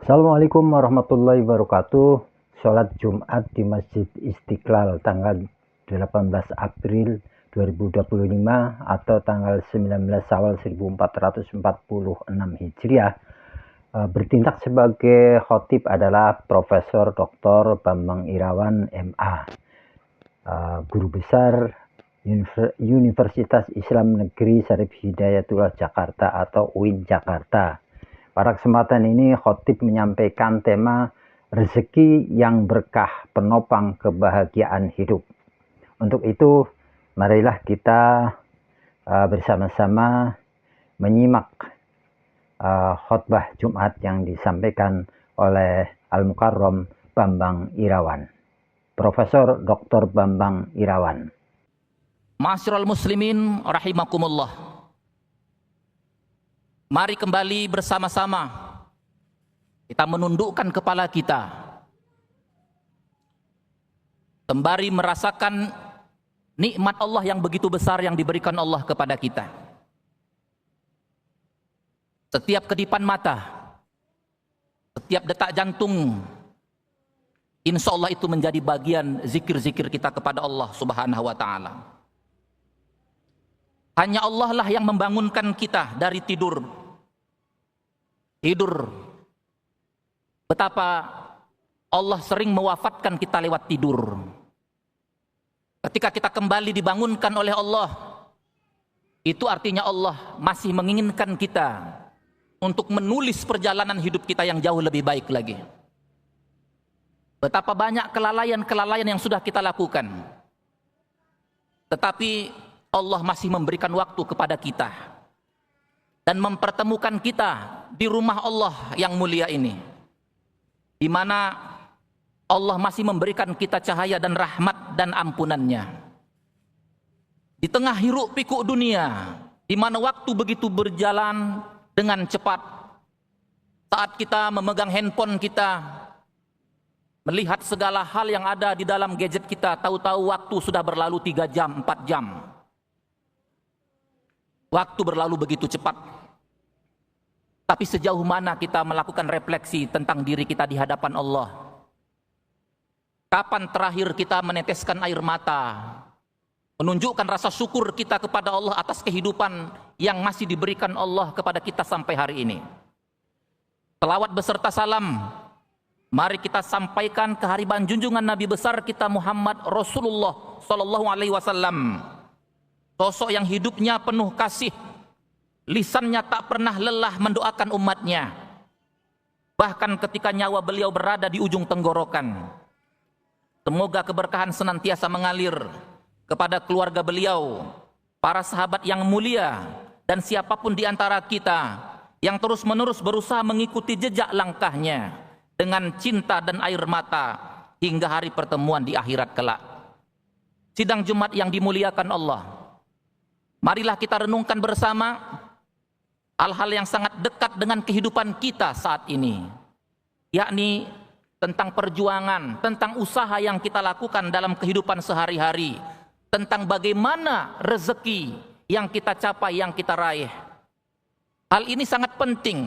Assalamualaikum warahmatullahi wabarakatuh. Sholat Jumat di Masjid Istiqlal tanggal 18 April 2025 atau tanggal 19 Syawal 1446 Hijriah. Bertindak sebagai khotib adalah Profesor Dr. Bambang Irawan MA, Guru Besar Universitas Islam Negeri Syarif Hidayatullah Jakarta atau UIN Jakarta. Pada kesempatan ini khotib menyampaikan tema rezeki yang berkah penopang kebahagiaan hidup. Untuk itu marilah kita bersama-sama menyimak khutbah Jumat yang disampaikan oleh Al-Mukarram Bambang Irawan. Profesor Dr. Bambang Irawan. Ma'asyiral muslimin rahimakumullah. Mari kembali bersama-sama kita menundukkan kepala kita, sembari merasakan nikmat Allah yang begitu besar yang diberikan Allah kepada kita. Setiap kedipan mata, setiap detak jantung, insya Allah itu menjadi bagian zikir-zikir kita kepada Allah Subhanahu wa ta'ala. Hanya Allah lah yang membangunkan kita dari tidur. Betapa Allah sering mewafatkan kita lewat tidur. Ketika kita kembali dibangunkan oleh Allah, itu artinya Allah masih menginginkan kita untuk menulis perjalanan hidup kita yang jauh lebih baik lagi. Betapa banyak kelalaian-kelalaian yang sudah kita lakukan, tetapi Allah masih memberikan waktu kepada kita dan mempertemukan kita di rumah Allah yang mulia ini, di mana Allah masih memberikan kita cahaya dan rahmat dan ampunannya. Di tengah hiruk pikuk dunia, di mana waktu begitu berjalan dengan cepat, saat kita memegang handphone kita, melihat segala hal yang ada di dalam gadget kita, tahu-tahu waktu sudah berlalu 3 jam, 4 jam. Waktu berlalu begitu cepat. Tapi sejauh mana kita melakukan refleksi tentang diri kita di hadapan Allah? Kapan terakhir kita meneteskan air mata, menunjukkan rasa syukur kita kepada Allah atas kehidupan yang masih diberikan Allah kepada kita sampai hari ini? Selawat beserta salam mari kita sampaikan kehariban junjungan Nabi besar kita Muhammad Rasulullah Sallallahu Alaihi Wasallam. Sosok yang hidupnya penuh kasih, lisannya tak pernah lelah mendoakan umatnya. Bahkan ketika nyawa beliau berada di ujung tenggorokan, semoga keberkahan senantiasa mengalir kepada keluarga beliau, para sahabat yang mulia, dan siapapun di antara kita yang terus-menerus berusaha mengikuti jejak langkahnya dengan cinta dan air mata hingga hari pertemuan di akhirat kelak. Sidang Jumat yang dimuliakan Allah, marilah kita renungkan bersama hal-hal yang sangat dekat dengan kehidupan kita saat ini, yakni tentang perjuangan, tentang usaha yang kita lakukan dalam kehidupan sehari-hari, tentang bagaimana rezeki yang kita capai, yang kita raih. Hal ini sangat penting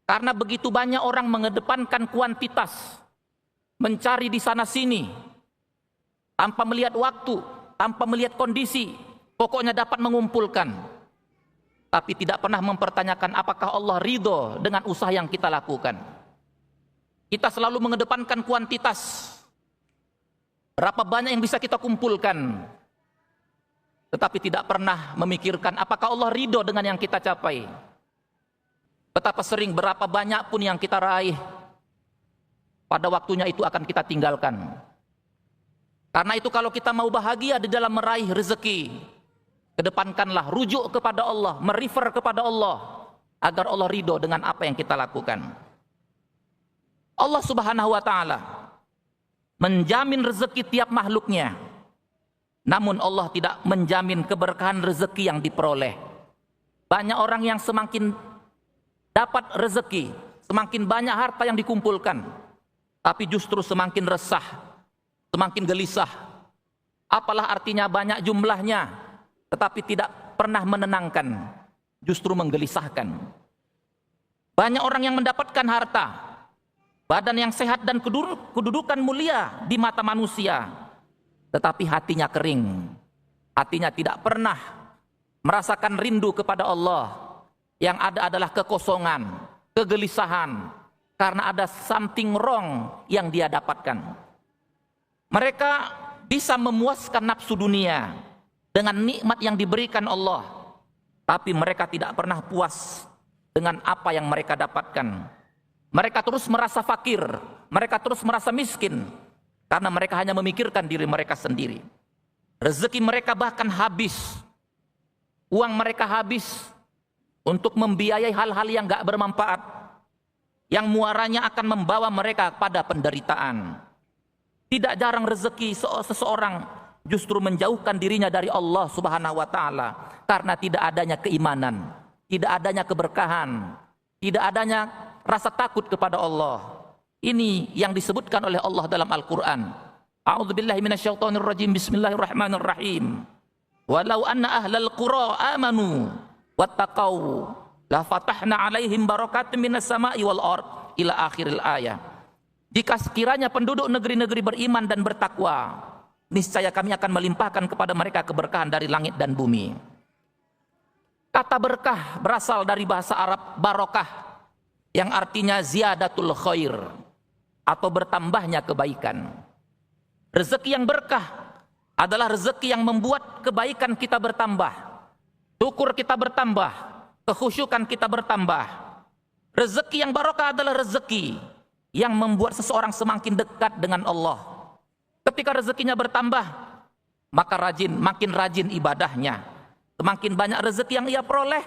karena begitu banyak orang mengedepankan kuantitas, mencari di sana sini tanpa melihat waktu, tanpa melihat kondisi. Pokoknya dapat mengumpulkan, tapi tidak pernah mempertanyakan apakah Allah ridho dengan usaha yang kita lakukan. Kita selalu mengedepankan kuantitas, berapa banyak yang bisa kita kumpulkan, tetapi tidak pernah memikirkan apakah Allah ridho dengan yang kita capai. Betapa sering berapa banyak pun yang kita raih, pada waktunya itu akan kita tinggalkan. Karena itu kalau kita mau bahagia di dalam meraih rezeki, kedepankanlah rujuk kepada Allah, merefer kepada Allah, agar Allah ridho dengan apa yang kita lakukan. Allah Subhanahu wa ta'ala menjamin rezeki tiap makhluknya, namun Allah tidak menjamin keberkahan rezeki yang diperoleh. Banyak orang yang semakin dapat rezeki, semakin banyak harta yang dikumpulkan, tapi justru semakin resah, semakin gelisah. Apalah artinya banyak jumlahnya, tetapi tidak pernah menenangkan, justru menggelisahkan. Banyak orang yang mendapatkan harta, badan yang sehat dan kedudukan mulia di mata manusia, tetapi hatinya kering. Hatinya tidak pernah merasakan rindu kepada Allah. Yang ada adalah kekosongan, kegelisahan, karena ada something wrong yang dia dapatkan. Mereka bisa memuaskan nafsu dunia dengan nikmat yang diberikan Allah, tapi mereka tidak pernah puas dengan apa yang mereka dapatkan. Mereka terus merasa fakir, mereka terus merasa miskin, karena mereka hanya memikirkan diri mereka sendiri. Rezeki mereka bahkan habis, uang mereka habis untuk membiayai hal-hal yang gak bermanfaat, yang muaranya akan membawa mereka pada penderitaan. Tidak jarang rezeki seseorang justru menjauhkan dirinya dari Allah Subhanahu wa Ta'ala karena tidak adanya keimanan, tidak adanya keberkahan, tidak adanya rasa takut kepada Allah. Ini yang disebutkan oleh Allah dalam Al-Quran. A'udzubillahi minasyaitonirrajim. Bismillahirrahmanirrahim. Walau anna ahlal qura amanu wattaqau la fatahna alaihim barakatim minas sama'i wal ard ila akhiril ayat. Jika sekiranya penduduk negeri-negeri beriman dan bertakwa, niscaya kami akan melimpahkan kepada mereka keberkahan dari langit dan bumi. Kata berkah berasal dari bahasa Arab barokah, yang artinya ziyadatul khair, atau bertambahnya kebaikan. Rezeki yang berkah adalah rezeki yang membuat kebaikan kita bertambah, syukur kita bertambah, kekhusyukan kita bertambah. Rezeki yang barokah adalah rezeki yang membuat seseorang semakin dekat dengan Allah. Ketika rezekinya bertambah, maka makin rajin ibadahnya. Semakin banyak rezeki yang ia peroleh,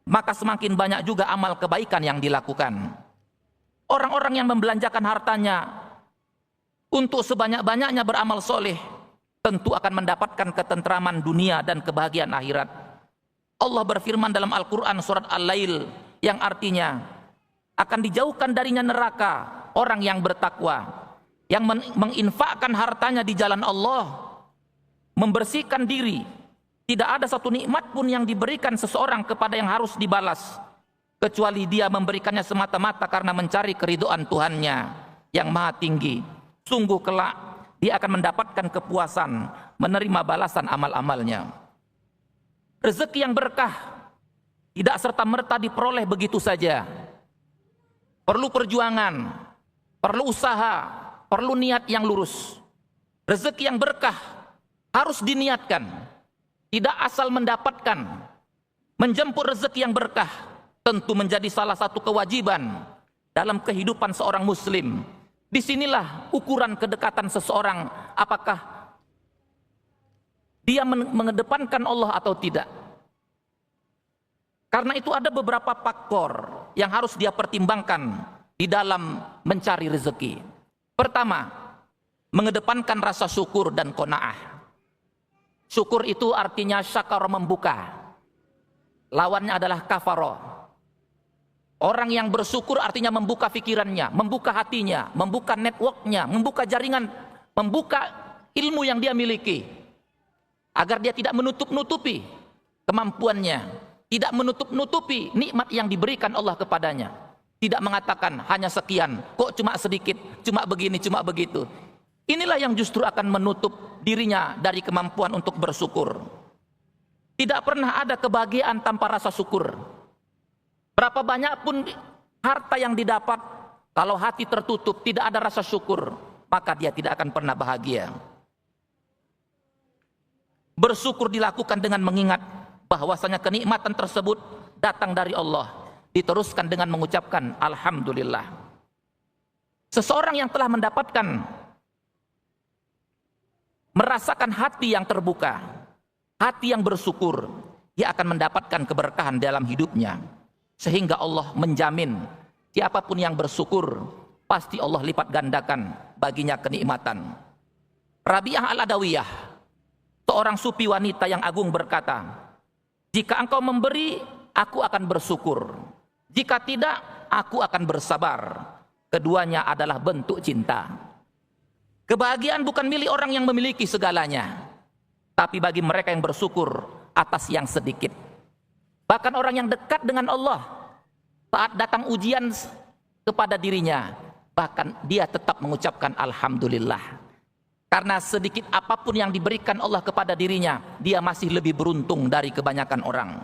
maka semakin banyak juga amal kebaikan yang dilakukan. Orang-orang yang membelanjakan hartanya untuk sebanyak-banyaknya beramal soleh, tentu akan mendapatkan ketentraman dunia dan kebahagiaan akhirat. Allah berfirman dalam Al-Quran surat Al-Lail, yang artinya akan dijauhkan darinya neraka orang yang bertakwa, yang menginfakkan hartanya di jalan Allah, membersihkan diri. Tidak ada satu nikmat pun yang diberikan seseorang kepada yang harus dibalas, kecuali dia memberikannya semata-mata karena mencari keridhaan Tuhannya yang maha tinggi. Sungguh kelak dia akan mendapatkan kepuasan, menerima balasan amal-amalnya. Rezeki yang berkah tidak serta-merta diperoleh begitu saja. Perlu perjuangan, perlu usaha, perlu niat yang lurus. Rezeki yang berkah harus diniatkan, tidak asal mendapatkan. Menjemput rezeki yang berkah tentu menjadi salah satu kewajiban dalam kehidupan seorang muslim. Disinilah ukuran kedekatan seseorang, apakah dia mengedepankan Allah atau tidak. Karena itu ada beberapa faktor yang harus dia pertimbangkan di dalam mencari rezeki. Pertama, mengedepankan rasa syukur dan qanaah. Syukur itu artinya syakar, membuka. Lawannya adalah kafaro. Orang yang bersyukur artinya membuka pikirannya, membuka hatinya, membuka networknya, membuka jaringan, membuka ilmu yang dia miliki, agar dia tidak menutup-nutupi kemampuannya, tidak menutup-nutupi nikmat yang diberikan Allah kepadanya. Tidak mengatakan hanya sekian, kok cuma sedikit, cuma begini, cuma begitu. Inilah yang justru akan menutup dirinya dari kemampuan untuk bersyukur. Tidak pernah ada kebahagiaan tanpa rasa syukur. Berapa banyak pun harta yang didapat, kalau hati tertutup, tidak ada rasa syukur, maka dia tidak akan pernah bahagia. Bersyukur dilakukan dengan mengingat bahwasanya kenikmatan tersebut datang dari Allah, diteruskan dengan mengucapkan alhamdulillah. Seseorang yang telah merasakan hati yang terbuka, hati yang bersyukur, dia akan mendapatkan keberkahan dalam hidupnya, sehingga Allah menjamin siapapun yang bersyukur pasti Allah lipat gandakan baginya kenikmatan. Rabi'ah Al-Adawiyah, seorang sufi wanita yang agung, berkata, jika engkau memberi, aku akan bersyukur. Jika tidak, aku akan bersabar. Keduanya adalah bentuk cinta. Kebahagiaan bukan milik orang yang memiliki segalanya, tapi bagi mereka yang bersyukur atas yang sedikit. Bahkan orang yang dekat dengan Allah, saat datang ujian kepada dirinya, bahkan dia tetap mengucapkan alhamdulillah. Karena sedikit apapun yang diberikan Allah kepada dirinya, dia masih lebih beruntung dari kebanyakan orang.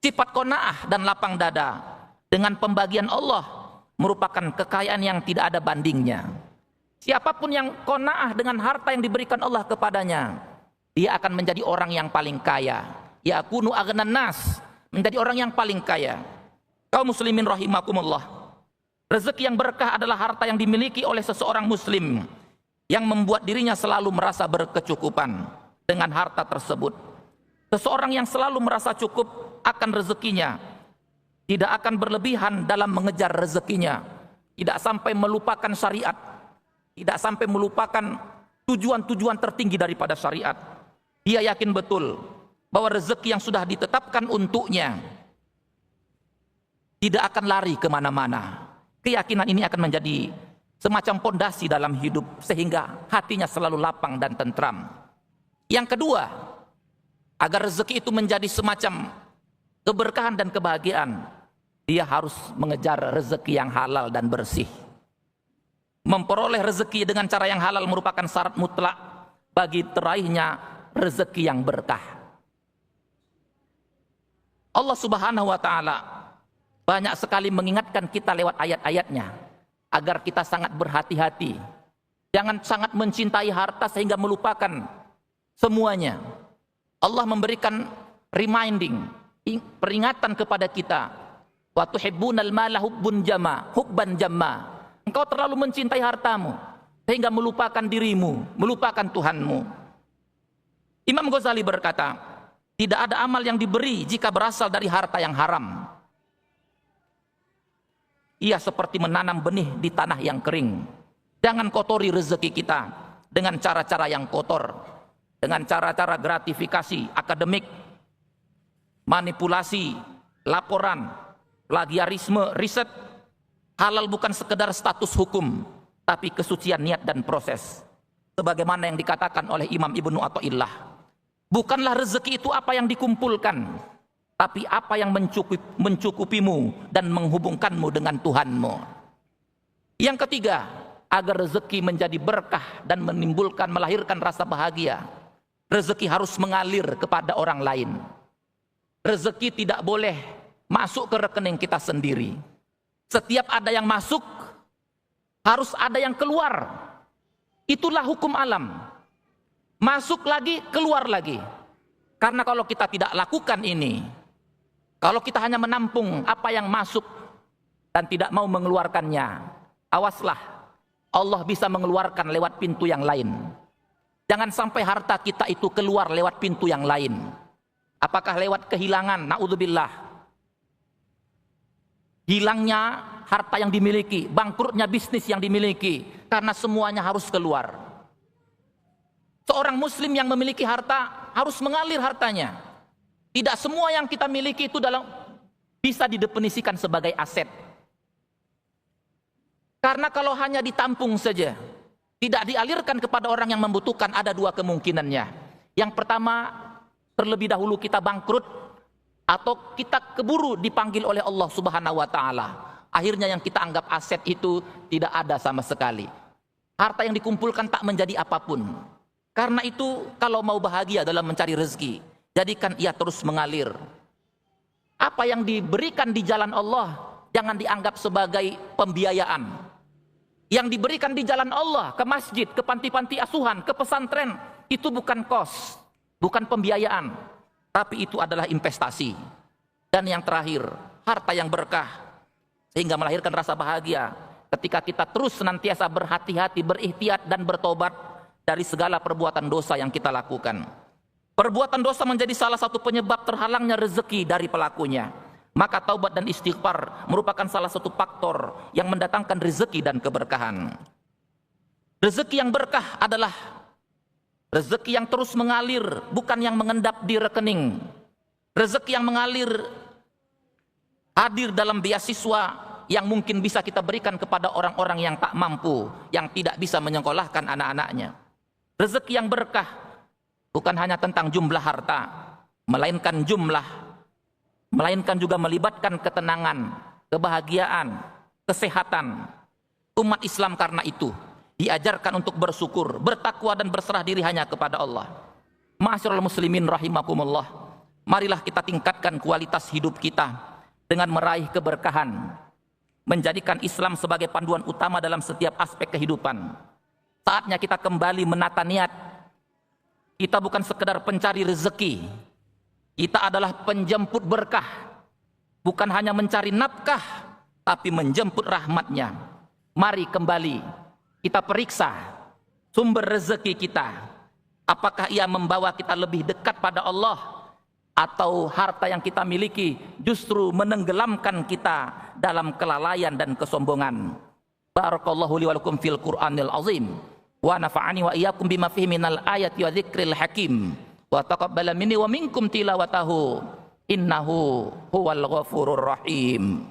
Sifat qanaah dan lapang dada dengan pembagian Allah merupakan kekayaan yang tidak ada bandingnya. Siapapun yang qanaah dengan harta yang diberikan Allah kepadanya, dia akan menjadi orang yang paling kaya. Yakunu aghnan nas, menjadi orang yang paling kaya. Kaum muslimin rahimakumullah, rezeki yang berkah adalah harta yang dimiliki oleh seseorang muslim yang membuat dirinya selalu merasa berkecukupan dengan harta tersebut. Seseorang yang selalu merasa cukup akan rezekinya, tidak akan berlebihan dalam mengejar rezekinya, tidak sampai melupakan syariat, tidak sampai melupakan tujuan-tujuan tertinggi daripada syariat. Dia yakin betul bahwa rezeki yang sudah ditetapkan untuknya tidak akan lari kemana-mana. Keyakinan ini akan menjadi semacam pondasi dalam hidup sehingga hatinya selalu lapang dan tentram. Yang kedua, agar rezeki itu menjadi semacam keberkahan dan kebahagiaan, dia harus mengejar rezeki yang halal dan bersih. Memperoleh rezeki dengan cara yang halal merupakan syarat mutlak bagi teraihnya rezeki yang berkah. Allah Subhanahu wa taala banyak sekali mengingatkan kita lewat ayat-ayatnya agar kita sangat berhati-hati. Jangan sangat mencintai harta sehingga melupakan semuanya. Allah memberikan reminding, peringatan kepada kita. Wa tuhibbunal mala hubban jamma. Engkau terlalu mencintai hartamu sehingga melupakan dirimu, melupakan Tuhanmu. Imam Ghazali berkata, tidak ada amal yang diberi jika berasal dari harta yang haram. Ia seperti menanam benih di tanah yang kering. Jangan kotori rezeki kita dengan cara-cara yang kotor, dengan cara-cara gratifikasi akademik, manipulasi, laporan, plagiarisme, riset. Halal bukan sekedar status hukum, tapi kesucian niat dan proses. Sebagaimana yang dikatakan oleh Imam Ibnu Athaillah, bukanlah rezeki itu apa yang dikumpulkan, tapi apa yang mencukupimu dan menghubungkanmu dengan Tuhanmu. Yang ketiga, agar rezeki menjadi berkah dan melahirkan rasa bahagia, rezeki harus mengalir kepada orang lain. Rezeki tidak boleh masuk ke rekening kita sendiri. Setiap ada yang masuk, harus ada yang keluar. Itulah hukum alam. Masuk lagi, keluar lagi. Karena kalau kita tidak lakukan ini, kalau kita hanya menampung apa yang masuk dan tidak mau mengeluarkannya, awaslah, Allah bisa mengeluarkan lewat pintu yang lain. Jangan sampai harta kita itu keluar lewat pintu yang lain. Apakah lewat kehilangan, naudzubillah, hilangnya harta yang dimiliki, bangkrutnya bisnis yang dimiliki, karena semuanya harus keluar. Seorang muslim yang memiliki harta harus mengalir hartanya. Tidak semua yang kita miliki itu bisa didefinisikan sebagai aset. Karena kalau hanya ditampung saja, tidak dialirkan kepada orang yang membutuhkan, ada dua kemungkinannya. Yang pertama, terlebih dahulu kita bangkrut, atau kita keburu dipanggil oleh Allah Subhanahu wa taala. Akhirnya yang kita anggap aset itu tidak ada sama sekali. Harta yang dikumpulkan tak menjadi apapun. Karena itu kalau mau bahagia dalam mencari rezeki, jadikan ia terus mengalir. Apa yang diberikan di jalan Allah jangan dianggap sebagai pembiayaan. Yang diberikan di jalan Allah, ke masjid, ke panti-panti asuhan, ke pesantren, itu bukan kos, bukan pembiayaan, tapi itu adalah investasi. Dan yang terakhir, harta yang berkah, sehingga melahirkan rasa bahagia ketika kita terus senantiasa berhati-hati, berikhtiat dan bertobat dari segala perbuatan dosa yang kita lakukan. Perbuatan dosa menjadi salah satu penyebab terhalangnya rezeki dari pelakunya. Maka taubat dan istighfar merupakan salah satu faktor yang mendatangkan rezeki dan keberkahan. Rezeki yang berkah adalah rezeki yang terus mengalir, bukan yang mengendap di rekening. Rezeki yang mengalir hadir dalam beasiswa yang mungkin bisa kita berikan kepada orang-orang yang tak mampu, yang tidak bisa menyekolahkan anak-anaknya. Rezeki yang berkah bukan hanya tentang jumlah harta, melainkan juga melibatkan ketenangan, kebahagiaan, kesehatan. Umat Islam karena itu diajarkan untuk bersyukur, bertakwa dan berserah diri hanya kepada Allah. Ma'asyiral muslimin rahimakumullah, marilah kita tingkatkan kualitas hidup kita dengan meraih keberkahan, menjadikan Islam sebagai panduan utama dalam setiap aspek kehidupan. Saatnya kita kembali menata niat. Kita bukan sekedar pencari rezeki, kita adalah penjemput berkah, bukan hanya mencari nafkah, tapi menjemput rahmatnya. Mari kembali kita periksa sumber rezeki kita. Apakah ia membawa kita lebih dekat pada Allah, atau harta yang kita miliki justru menenggelamkan kita dalam kelalaian dan kesombongan. Barakallahu li wa lakum fil Qur'anil azim, wa nafa'ani wa iyyakum bima fihi minal ayati wa dzikril hakim, wa taqabbala minni wa minkum tilawatahu, innahu huwal ghafurur rahim.